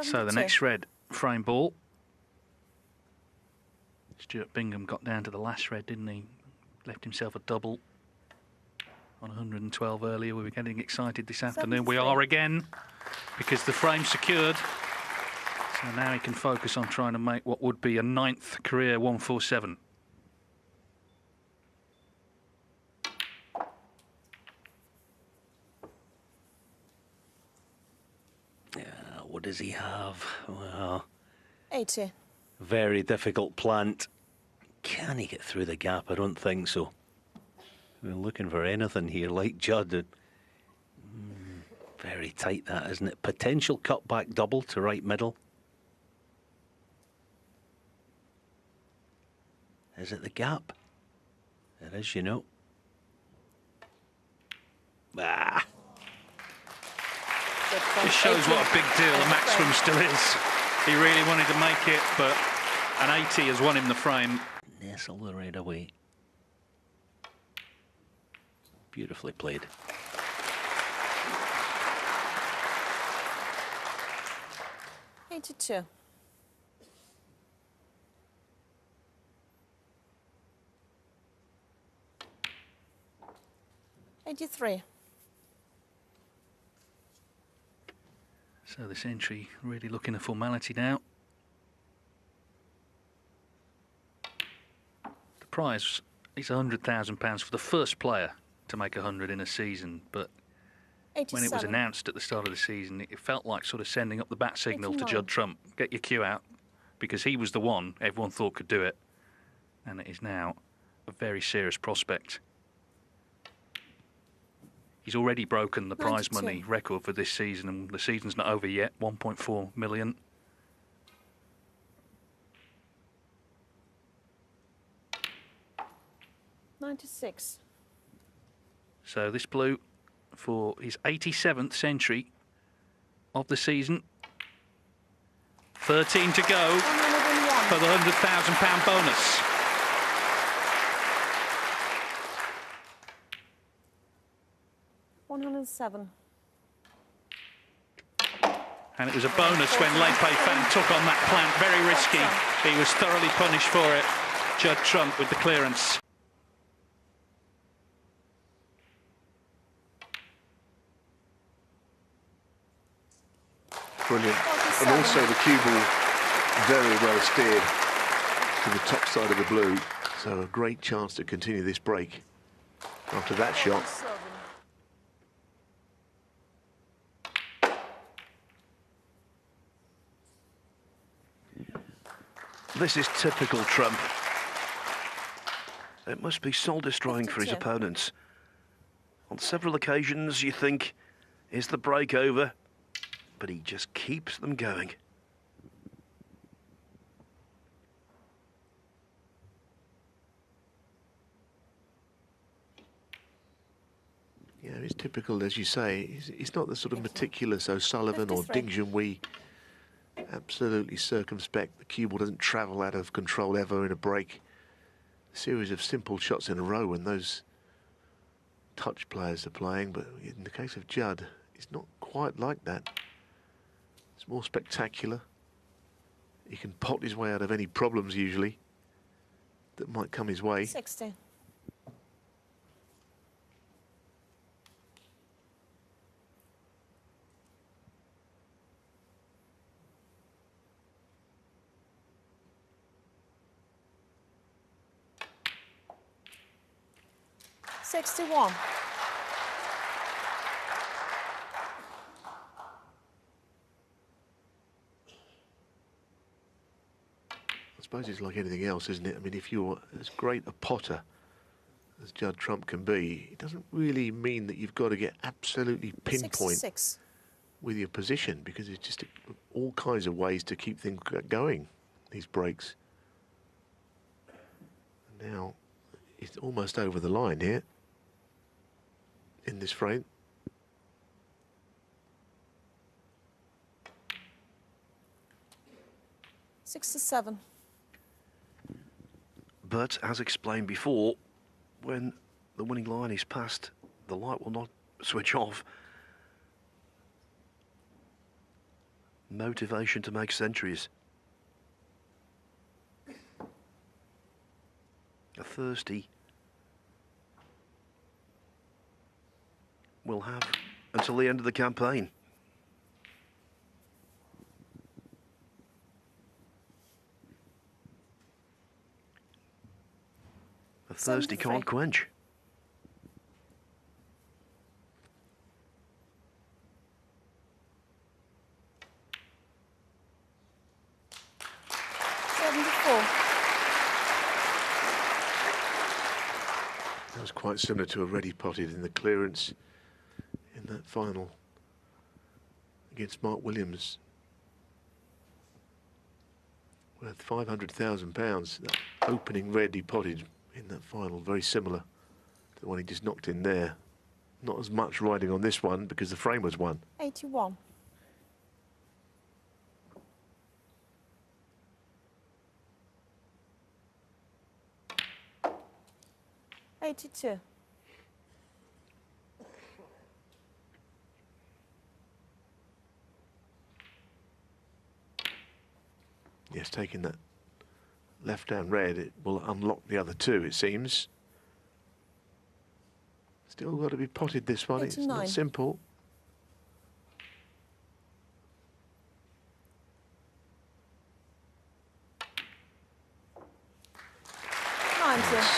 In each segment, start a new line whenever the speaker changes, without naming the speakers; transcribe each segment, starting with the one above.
So the next red frame ball. Stuart Bingham got down to the last red, didn't he? Left himself a double on 112 earlier. We were getting excited this afternoon. We are again, because the frame's secured. So now he can focus on trying to make what would be a 9th career 147.
What does he have? Well,
80.
Very difficult plant. Can he get through the gap? I don't think so. We're looking for anything here like Judd. Very tight that, isn't it? Potential cutback double to right middle. Is it the gap? It is, you know.
Just shows what a big deal the maximum still is. He really wanted to make it, but an 80 has won him the frame.
Nestle the red away. Beautifully played.
$82. $83.
So this entry really looking a formality now. The prize is £100,000 for the first player to make 100 in a season, but
87.
when it was announced at the start of the season, it felt like sort of sending up the bat signal
89.
to Judd Trump. Get your cue out, because he was the one everyone thought could do it, and it is now a very serious prospect. He's already broken the prize
92.
money record for this season, and the season's not over yet. 1.4 million.
$96.
So this blue for his 87th century of the season. 13 to go
101.
for the £100,000 bonus.
$107.
And it was a bonus when Lepe Fan took on that plant. Very risky. He was thoroughly punished for it. Judd Trump with the clearance.
Brilliant. And also the cue ball very well steered to the top side of the blue. So a great chance to continue this break after that shot. This is typical Trump. It must be soul-destroying for his
52.
opponents. On several occasions you think, is the break over? But he just keeps them going. Yeah, it's typical, as you say. He's not the sort of meticulous O'Sullivan or
53.
Ding Junhui. Absolutely circumspect. The cue ball doesn't travel out of control ever in a break. A series of simple shots in a row when those touch players are playing. But in the case of Judd, it's not quite like that. It's more spectacular. He can pot his way out of any problems usually that might come his way.
60. $61.
I suppose it's like anything else, isn't it? I mean, if you're as great a potter as Judd Trump can be, it doesn't really mean that you've got to get absolutely pinpoint
66.
with your position, because it's just all kinds of ways to keep things going, these breaks. And now it's almost over the line here in this frame.
$67.
But as explained before, when the winning line is passed, the light will not switch off.
Motivation to make centuries. A thirsty will have until the end of the campaign. A thirsty
73.
can't quench.
That was quite similar to a ready potted in the clearance in that final against Mark Williams. Worth £500,000. That opening ready potted in that final, very similar to the one he just knocked in there. Not as much riding on this one because the frame was one.
81. $82.
Yes, taking that left down red, it will unlock the other two, it seems. Still got to be potted this one, it's
89.
not simple.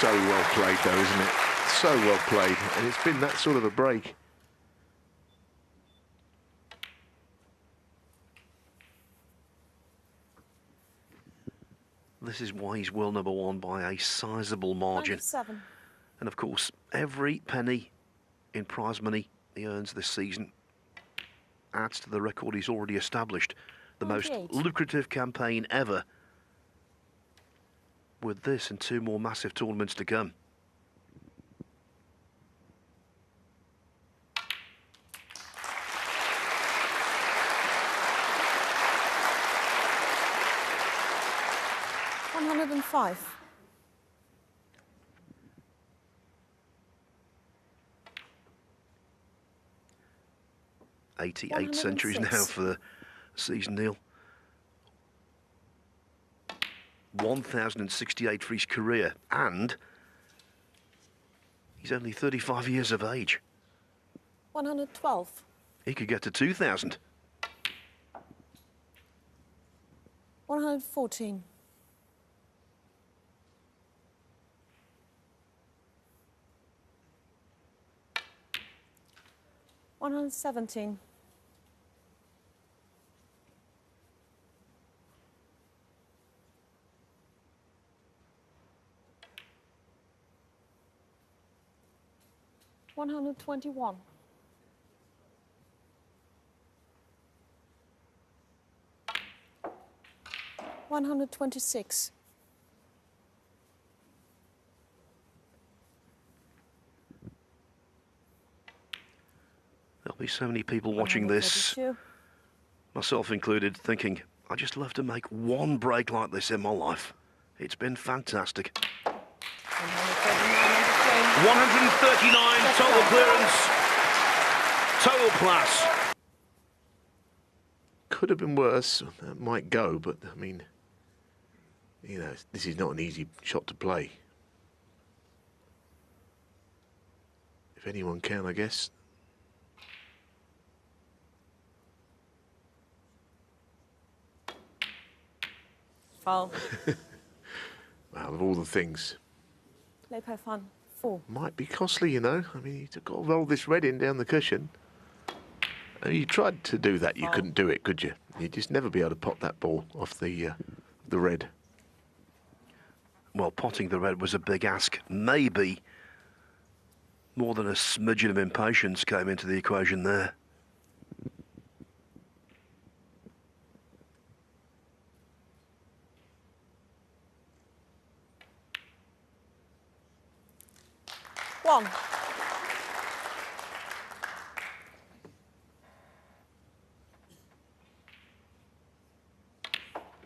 So well played though, isn't it? So well played, and it's been that sort of a break.
This is why he's world number one by a sizable margin.
97.
And of course, every penny in prize money he earns this season adds to the record he's already established. The most
98.
lucrative campaign ever, with this and two more massive tournaments to come.
$105.
88 centuries now
106.
for the season, Neil. 1,068 for his career, and he's only 35 years of age.
112.
He could get to 2,000.
114. 117. 121. 126.
There'll be so many people watching this,
132.
myself included, thinking, I just love to make one break like this in my life. It's been fantastic. 139 total clearance, total class.
Could have been worse. That might go, but I mean, you know, this is not an easy shot to play. If anyone can, I guess.
Foul.
Well, of all the things,
Lepo fun. 4.
might be costly, you know. I mean, you've got to roll this red in down the cushion. And you tried to do that, you couldn't do it, could you? You'd just never be able to pop that ball off the red.
Well, potting the red was a big ask. Maybe more than a smidgen of impatience came into the equation there.
One.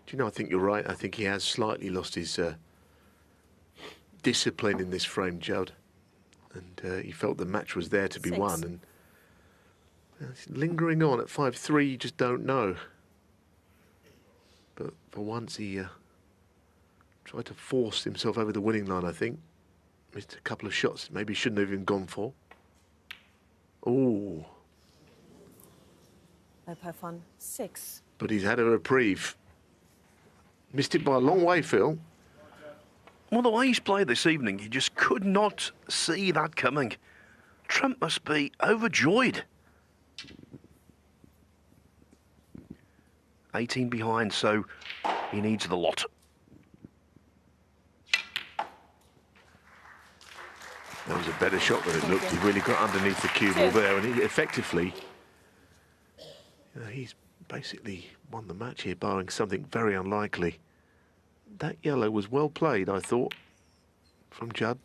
Do you know, I think you're right. I think he has slightly lost his discipline in this frame, Judd. And he felt the match was there to be
6.
won. And lingering on at 5-3, you just don't know. But for once he tried to force himself over the winning line, I think. Missed a couple of shots maybe he shouldn't have even gone for. Oh,
Low per fun 6.
but he's had a reprieve. Missed it by a long way, Phil.
Well, the way he's played this evening, you just could not see that coming. Trent must be overjoyed. 18 behind, so he needs the lot.
That was a better shot than it looked. He really got underneath the cue ball there, and he effectively, he's basically won the match here, barring something very unlikely. That yellow was well played, I thought, from Judd.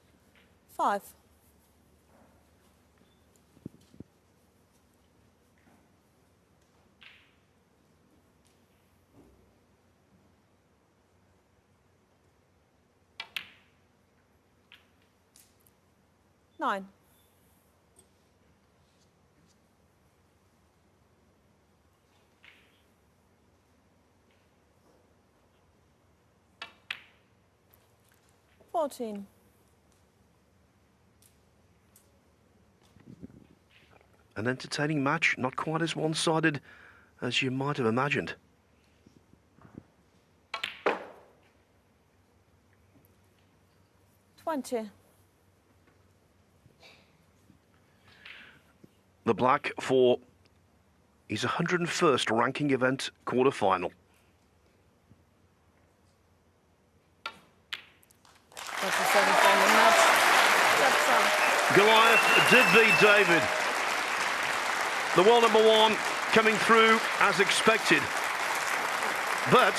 5. Nine. Fourteen.
An entertaining match, not quite as one-sided as you might have imagined.
20.
The black for his 101st ranking event quarter-final.
That's the 7th game in match. That's
Goliath did beat David. The world #1 coming through as expected. But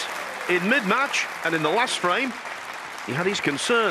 in mid-match and in the last frame, he had his concerns.